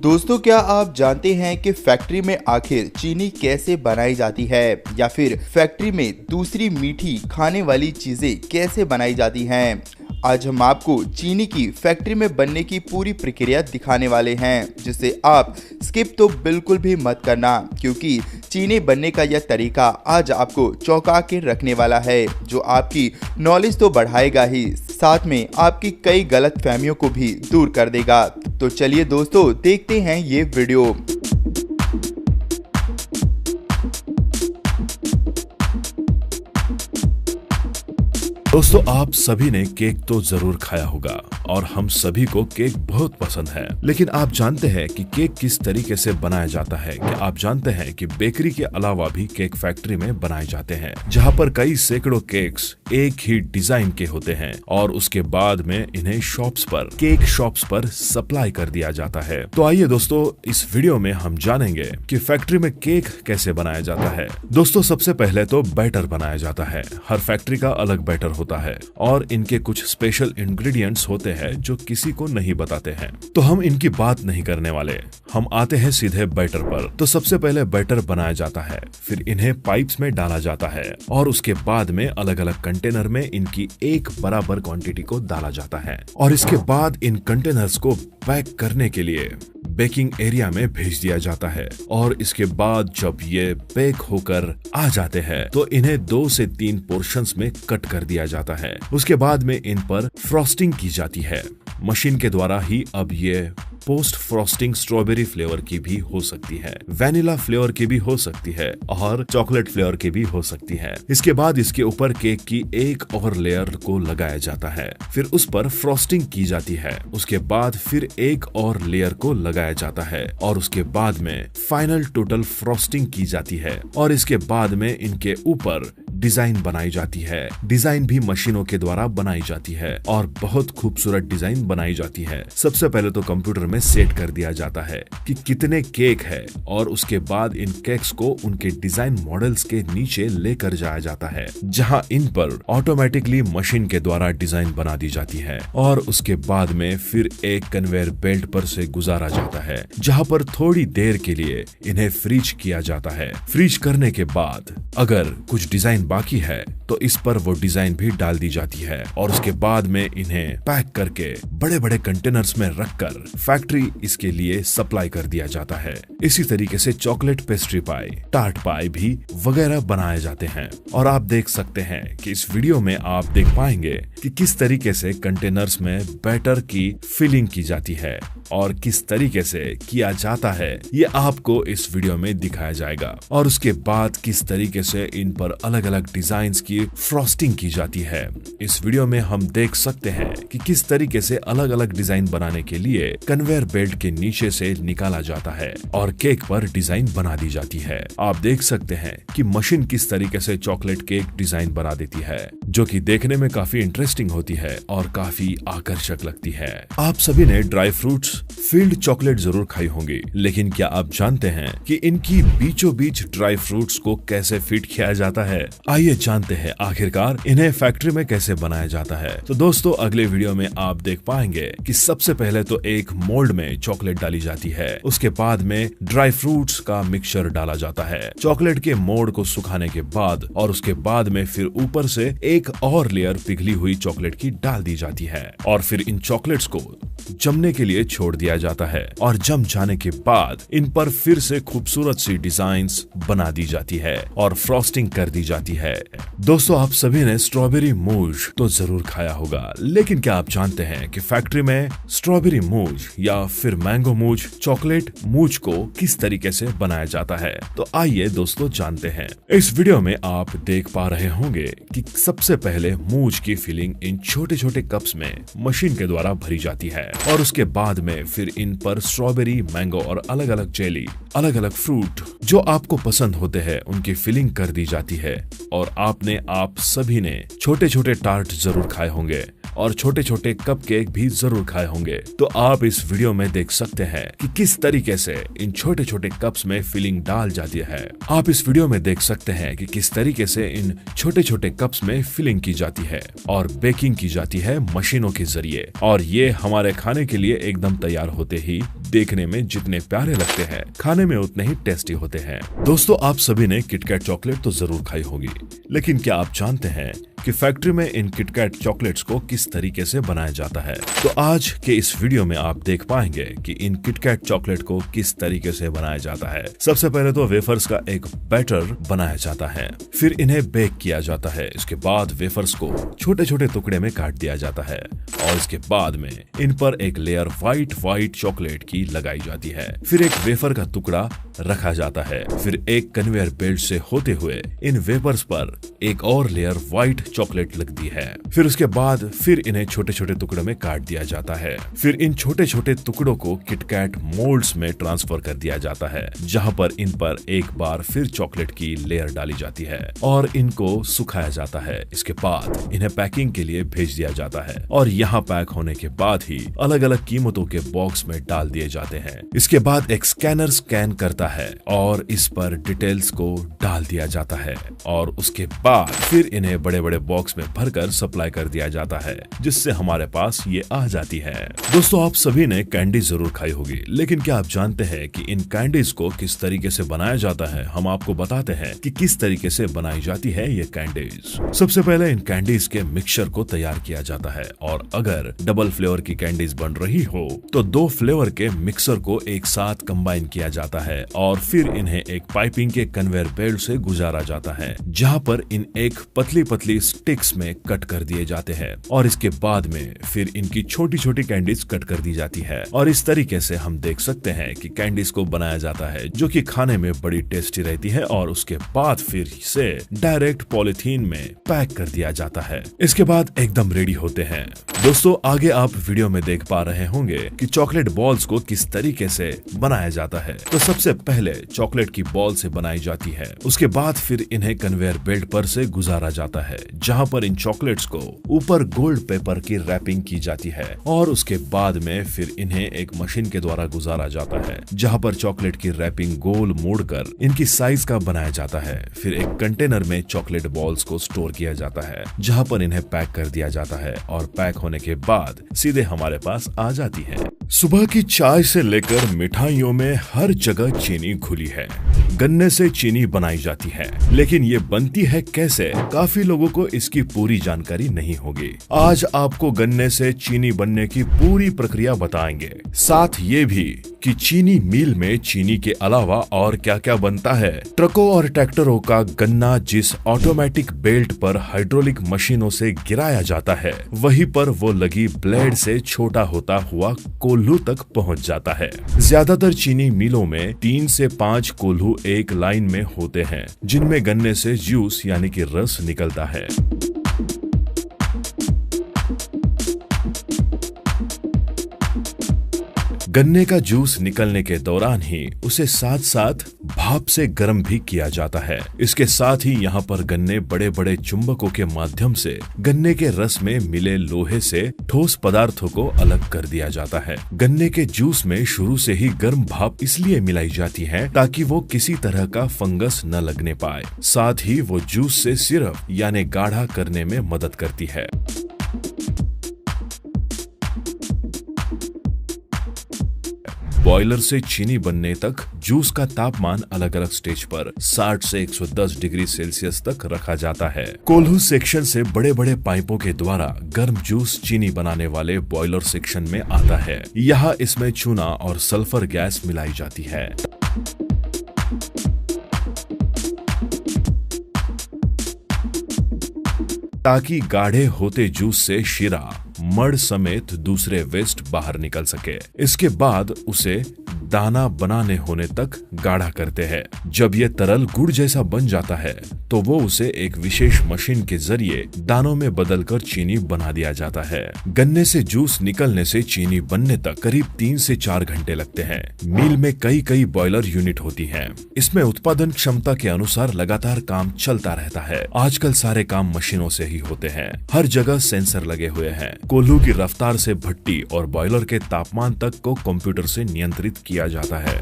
दोस्तों, क्या आप जानते हैं कि फैक्ट्री में आखिर चीनी कैसे बनाई जाती है या फिर फैक्ट्री में दूसरी मीठी खाने वाली चीजें कैसे बनाई जाती हैं। आज हम आपको चीनी की फैक्ट्री में बनने की पूरी प्रक्रिया दिखाने वाले हैं, जिसे आप स्किप तो बिल्कुल भी मत करना, क्योंकि चीनी बनने का यह तरीका आज आपको चौंका के रखने वाला है, जो आपकी नॉलेज तो बढ़ाएगा ही, साथ में आपकी कई गलतफहमियों को भी दूर कर देगा। तो चलिए दोस्तों, देखते हैं ये वीडियो। दोस्तों, आप सभी ने केक तो जरूर खाया होगा और हम सभी को केक बहुत पसंद है। लेकिन आप जानते हैं कि केक किस तरीके से बनाया जाता है? क्या आप जानते हैं कि बेकरी के अलावा भी केक फैक्ट्री में बनाए जाते हैं, जहां पर कई सैकड़ों केक्स एक ही डिजाइन के होते हैं और उसके बाद में इन्हें केक शॉप्स पर सप्लाई कर दिया जाता है। तो आइए दोस्तों, इस वीडियो में हम जानेंगे कि फैक्ट्री में केक कैसे बनाया जाता है। दोस्तों, सबसे पहले तो बैटर बनाया जाता है। हर फैक्ट्री का अलग बैटर होता है और इनके कुछ स्पेशल इंग्रेडिएंट्स होते हैं जो किसी को नहीं बताते हैं, तो हम इनकी बात नहीं करने वाले। हम आते हैं सीधे बैटर पर। तो सबसे पहले बैटर बनाया जाता है, फिर इन्हें पाइप्स में डाला जाता है और उसके बाद में अलग अलग कंटेनर में इनकी एक बराबर क्वांटिटी को डाला जाता है और इसके बाद इन कंटेनर्स को पैक करने के लिए बेकिंग एरिया में भेज दिया जाता है। और इसके बाद जब ये बेक होकर आ जाते हैं तो इन्हें 2 से 3 पोर्शंस में कट कर दिया जाता है। उसके बाद में इन पर फ्रॉस्टिंग की जाती है मशीन के द्वारा ही। अब ये पोस्ट फ्रॉस्टिंग स्ट्रॉबेरी फ्लेवर की भी हो सकती है, वैनिला फ्लेवर की भी हो सकती है और चॉकलेट फ्लेवर की भी हो सकती है। इसके बाद इसके ऊपर केक की एक और लेयर को लगाया जाता है, फिर उस पर फ्रॉस्टिंग की जाती है। उसके बाद फिर एक और लेयर को लगाया जाता है और उसके बाद में फाइनल टोटल फ्रॉस्टिंग की जाती है और इसके बाद में इनके ऊपर डिजाइन बनाई जाती है। डिजाइन भी मशीनों के द्वारा बनाई जाती है और बहुत खूबसूरत डिजाइन बनाई जाती है। सबसे पहले तो कंप्यूटर में सेट कर दिया जाता है कि कितने केक है और उसके बाद इन केक्स को उनके डिजाइन मॉडल्स के नीचे लेकर जाया जाता है, जहां इन पर ऑटोमेटिकली मशीन के द्वारा डिजाइन बना दी जाती है और उसके बाद में फिर एक कन्वेयर बेल्ट पर से गुजारा जाता है, जहां पर थोड़ी देर के लिए इन्हें फ्रीज किया जाता है। फ्रीज करने के बाद अगर कुछ डिजाइन बाकी है तो इस पर वो डिजाइन भी डाल दी जाती है और उसके बाद में इन्हें पैक करके बड़े बड़े कंटेनर्स में रखकर फैक्ट्री इसके लिए सप्लाई कर दिया जाता है। इसी तरीके से चॉकलेट पेस्ट्री पाई, टार्ट पाई भी वगैरह बनाए जाते हैं। और आप देख सकते हैं कि इस वीडियो में आप देख पाएंगे कि किस तरीके से कंटेनर्स में बैटर की फिलिंग की जाती है और किस तरीके से किया जाता है, ये आपको इस वीडियो में दिखाया जाएगा। और उसके बाद किस तरीके से इन पर अलग अलग डिजाइन्स की फ्रॉस्टिंग की जाती है। इस वीडियो में हम देख सकते हैं कि किस तरीके से अलग अलग डिजाइन बनाने के लिए कन्वेयर बेल्ट के नीचे से निकाला जाता है और केक पर डिजाइन बना दी जाती है। आप देख सकते हैं कि मशीन किस तरीके से चॉकलेट केक डिजाइन बना देती है, जो कि देखने में काफी इंटरेस्टिंग होती है और काफी आकर्षक लगती है। आप सभी ने ड्राई फ्रूट्स फील्ड चॉकलेट जरूर खाई होंगी, लेकिन क्या आप जानते हैं कि इनकी बीचों बीच ड्राई फ्रूट्स को कैसे फिट किया जाता है? आइए जानते हैं आखिरकार इन्हें फैक्ट्री में कैसे बनाया जाता है। तो दोस्तों, अगले वीडियो में आप देख पाएंगे कि सबसे पहले तो एक मोल्ड में चॉकलेट डाली जाती है, उसके बाद में ड्राई फ्रूट्स का मिक्सचर डाला जाता है, चॉकलेट के मोल्ड को सुखाने के बाद, और उसके बाद में फिर ऊपर से एक और लेयर पिघली हुई चॉकलेट की डाल दी जाती है और फिर इन चॉकलेट्स को जमने के लिए छोड़ दिया जाता है और जम जाने के बाद इन पर फिर से खूबसूरत सी डिजाइन्स बना दी जाती है और फ्रॉस्टिंग कर दी जाती है। दोस्तों, आप सभी ने स्ट्रॉबेरी मूज तो जरूर खाया होगा, लेकिन क्या आप जानते हैं कि फैक्ट्री में स्ट्रॉबेरी मूज या फिर मैंगो मूज, चॉकलेट मूज को किस तरीके से बनाया जाता है? तो आइए दोस्तों जानते हैं। इस वीडियो में आप देख पा रहे होंगे कि सबसे पहले मूज की फिलिंग इन छोटे छोटे कप्स में मशीन के द्वारा भरी जाती है और उसके बाद में फिर इन पर स्ट्रॉबेरी, मैंगो और अलग अलग जेली, अलग अलग फ्रूट जो आपको पसंद होते हैं उनकी फिलिंग कर दी जाती है। और आप सभी ने छोटे छोटे टार्ट जरूर खाए होंगे और छोटे छोटे कप केक भी जरूर खाए होंगे। तो आप इस वीडियो में देख सकते हैं कि किस तरीके से इन छोटे छोटे कप्स में फिलिंग डाल जाती है। आप इस वीडियो में देख सकते हैं कि किस तरीके से इन छोटे छोटे कप्स में फिलिंग की जाती है और बेकिंग की जाती है मशीनों के जरिए, और ये हमारे खाने के लिए एकदम तैयार होते ही देखने में जितने प्यारे लगते हैं, खाने में उतने ही टेस्टी होते हैं। दोस्तों, आप सभी ने किटकैट चॉकलेट तो जरूर खाई होगी, लेकिन क्या आप जानते हैं कि फैक्ट्री में इन किटकैट चॉकलेट्स को किस तरीके से बनाया जाता है? तो आज के इस वीडियो में आप देख पाएंगे कि इन किटकैट चॉकलेट को किस तरीके से बनाया जाता है। सबसे पहले तो वेफर्स का एक बैटर बनाया जाता है, फिर इन्हें बेक किया जाता है। इसके बाद वेफर्स को छोटे छोटे टुकड़े में काट दिया जाता है और इसके बाद में इन पर एक लेयर व्हाइट चॉकलेट की लगाई जाती है। फिर एक वेफर का टुकड़ा रखा जाता है, फिर एक कन्वेयर बेल्ट से होते हुए इन वेफर्स पर एक और लेयर व्हाइट चॉकलेट लगती है। फिर उसके बाद फिर इन्हें छोटे छोटे टुकड़ों में काट दिया जाता है। फिर इन छोटे छोटे टुकड़ों को किटकैट मोल्ड्स में ट्रांसफर कर दिया जाता है, जहां पर इन पर एक बार फिर चॉकलेट की लेयर डाली जाती है और इनको सुखाया जाता है। इसके बाद इन्हें पैकिंग के लिए भेज दिया जाता है और यहाँ पैक होने के बाद ही अलग अलग कीमतों के बॉक्स में डाल दिए जाते हैं। इसके बाद एक स्कैनर स्कैन करता है और इस पर डिटेल्स को डाल दिया जाता है और उसके बाद फिर इन्हें बड़े बड़े बॉक्स में भरकर सप्लाई कर दिया जाता है, जिससे हमारे पास ये आ जाती है। दोस्तों, आप सभी ने कैंडी जरूर खाई होगी, लेकिन क्या आप जानते हैं कि इन कैंडीज को किस तरीके से बनाया जाता है? हम आपको बताते हैं कि किस तरीके से बनाई जाती है ये कैंडीज। सबसे पहले इन कैंडीज के मिक्सचर को तैयार किया जाता है और अगर डबल फ्लेवर की कैंडीज बन रही हो तो 2 फ्लेवर के मिक्सर को एक साथ कंबाइन किया जाता है और फिर इन्हें एक पाइपिंग के कन्वेयर बेल्ट से गुजारा जाता है, जहां पर इन एक पतली पतली स्टिक्स में कट कर दिए जाते हैं और इसके बाद में फिर इनकी छोटी छोटी कैंडीज कट कर दी जाती है। और इस तरीके से हम देख सकते हैं कि कैंडीज को बनाया जाता है, जो कि खाने में बड़ी टेस्टी रहती है और उसके बाद फिर से डायरेक्ट पॉलिथीन में पैक कर दिया जाता है। इसके बाद एकदम रेडी होते हैं। दोस्तों, आगे आप वीडियो में देख पा रहे होंगे कि चॉकलेट बॉल्स को किस तरीके से बनाया जाता है। तो सबसे पहले चॉकलेट की बॉल से बनाई जाती है, उसके बाद फिर इन्हें कन्वेयर बेल्ट पर से गुजारा जाता है, जहां पर इन चॉकलेट्स को ऊपर गोल्ड पेपर की रैपिंग की जाती है और उसके बाद में फिर इन्हें एक मशीन के द्वारा गुजारा जाता है, जहां पर चॉकलेट की रैपिंग गोल मोड़कर इनकी साइज का बनाया जाता है। फिर एक कंटेनर में चॉकलेट बॉल्स को स्टोर किया जाता है, जहां पर इन्हें पैक कर दिया जाता है और पैक होने के बाद सीधे हमारे पास आ जाती है। सुबह की चाय से लेकर मिठाइयों में हर जगह चीनी घुली है। गन्ने से चीनी बनाई जाती है, लेकिन ये बनती है कैसे? काफी लोगों को इसकी पूरी जानकारी नहीं होगी। आज आपको गन्ने से चीनी बनने की पूरी प्रक्रिया बताएंगे, साथ ये भी कि चीनी मिल में चीनी के अलावा और क्या क्या बनता है। ट्रकों और ट्रैक्टरों का गन्ना जिस ऑटोमेटिक बेल्ट पर हाइड्रोलिक मशीनों से गिराया जाता है, वहीं पर वो लगी ब्लेड से छोटा होता हुआ कोल्हू तक पहुंच जाता है। ज्यादातर चीनी मिलों में 3 से 5 कोल्हू एक लाइन में होते हैं, जिनमें गन्ने से जूस यानी कि रस निकलता है। गन्ने का जूस निकलने के दौरान ही उसे साथ साथ भाप से गर्म भी किया जाता है। इसके साथ ही यहाँ पर गन्ने बड़े बड़े चुंबकों के माध्यम से गन्ने के रस में मिले लोहे से ठोस पदार्थों को अलग कर दिया जाता है। गन्ने के जूस में शुरू से ही गर्म भाप इसलिए मिलाई जाती है ताकि वो किसी तरह का फंगस न लगने पाए। साथ ही वो जूस से सिरप यानी गाढ़ा करने में मदद करती है। बॉयलर से चीनी बनने तक जूस का तापमान अलग अलग स्टेज पर 60 से 110 डिग्री सेल्सियस तक रखा जाता है। कोल्हू सेक्शन से बड़े बड़े पाइपों के द्वारा गर्म जूस चीनी बनाने वाले बॉयलर सेक्शन में आता है। यहाँ इसमें चूना और सल्फर गैस मिलाई जाती है। ताकि गाढ़े होते जूस से शीरा, मड़ समेत दूसरे वेस्ट बाहर निकल सके। इसके बाद उसे दाना बनाने होने तक गाढ़ा करते हैं। जब ये तरल गुड़ जैसा बन जाता है तो वो उसे एक विशेष मशीन के जरिए दानों में बदलकर चीनी बना दिया जाता है। गन्ने से जूस निकलने से चीनी बनने तक करीब 3 से 4 घंटे लगते हैं। मिल में कई बॉयलर यूनिट होती हैं। इसमें उत्पादन क्षमता के अनुसार लगातार काम चलता रहता है। आजकल सारे काम मशीनों से ही होते हैं। हर जगह सेंसर लगे हुए हैं। कोल्हू की रफ्तार से भट्टी और बॉयलर के तापमान तक को कंप्यूटर से नियंत्रित किया जाता है।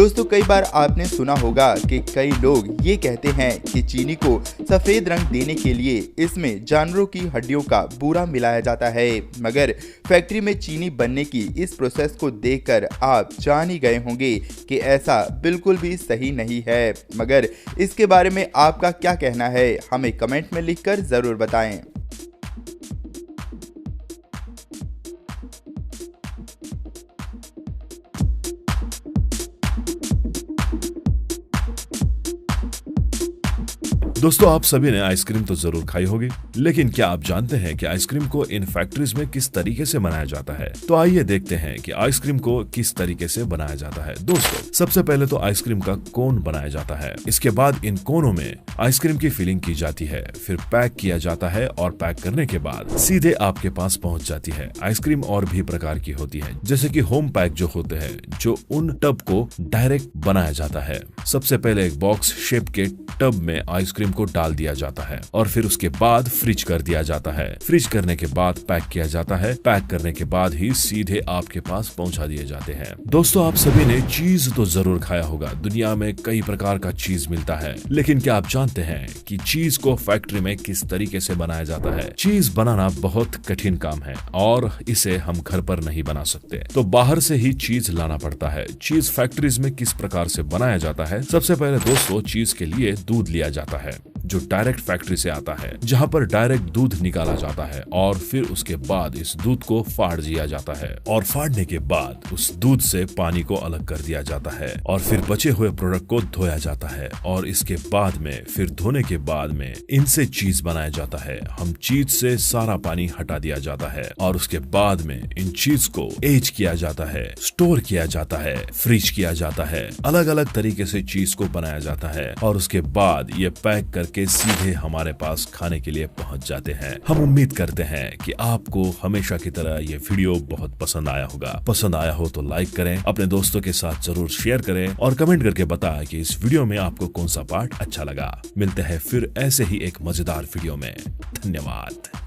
दोस्तों कई बार आपने सुना होगा कि कई लोग ये कहते हैं कि चीनी को सफेद रंग देने के लिए इसमें जानवरों की हड्डियों का बूरा मिलाया जाता है, मगर फैक्ट्री में चीनी बनने की इस प्रोसेस को देखकर आप जान ही गए होंगे कि ऐसा बिल्कुल भी सही नहीं है। मगर इसके बारे में आपका क्या कहना है, हमें कमेंट में लिखकर जरूर बताएं। दोस्तों आप सभी ने आइसक्रीम तो जरूर खाई होगी, लेकिन क्या आप जानते हैं कि आइसक्रीम को इन फैक्ट्रीज में किस तरीके से बनाया जाता है? तो आइए देखते हैं कि आइसक्रीम को किस तरीके से बनाया जाता है। दोस्तों सबसे पहले तो आइसक्रीम का कोन बनाया जाता है। इसके बाद इन कोनों में आइसक्रीम की फिलिंग की जाती है, फिर पैक किया जाता है और पैक करने के बाद सीधे आपके पास पहुंच जाती है। आइसक्रीम और भी प्रकार की होती है, जैसे कि होम पैक जो होते हैं, जो उन टब को डायरेक्ट बनाया जाता है। सबसे पहले एक बॉक्स शेप के टब में आइसक्रीम को डाल दिया जाता है और फिर उसके बाद फ्रीज कर दिया जाता है। फ्रीज करने के बाद पैक किया जाता है। पैक करने के बाद ही सीधे आपके पास पहुंचा दिए जाते हैं। दोस्तों आप सभी ने चीज तो जरूर खाया होगा। दुनिया में कई प्रकार का चीज मिलता है, लेकिन क्या आप जानते हैं कि चीज को फैक्ट्री में किस तरीके से बनाया जाता है? चीज बनाना बहुत कठिन काम है और इसे हम घर पर नहीं बना सकते, तो बाहर से ही चीज लाना पड़ता है। चीज फैक्ट्रीज में किस प्रकार से बनाया जाता है? सबसे पहले दोस्तों चीज के लिए दूध लिया जाता है, जो डायरेक्ट फैक्ट्री से आता है, जहां पर डायरेक्ट दूध निकाला जाता है और फिर उसके बाद इस दूध को फाड़ दिया जाता है और फाड़ने के बाद उस दूध से पानी को अलग कर दिया जाता है और फिर बचे हुए प्रोडक्ट को धोया जाता है और इसके बाद में फिर धोने के बाद में इनसे चीज बनाया जाता है। हम चीज से सारा पानी हटा दिया जाता है और उसके बाद में इन चीज को एज किया जाता है, स्टोर किया जाता है, फ्रीज किया जाता है। अलग अलग तरीके से चीज को बनाया जाता है और उसके बाद ये पैक करके सीधे हमारे पास खाने के लिए पहुंच जाते हैं। हम उम्मीद करते हैं कि आपको हमेशा की तरह ये वीडियो बहुत पसंद आया होगा। पसंद आया हो तो लाइक करें, अपने दोस्तों के साथ जरूर शेयर करें और कमेंट करके बताएं कि इस वीडियो में आपको कौन सा पार्ट अच्छा लगा। मिलते हैं फिर ऐसे ही एक मजेदार वीडियो में। धन्यवाद।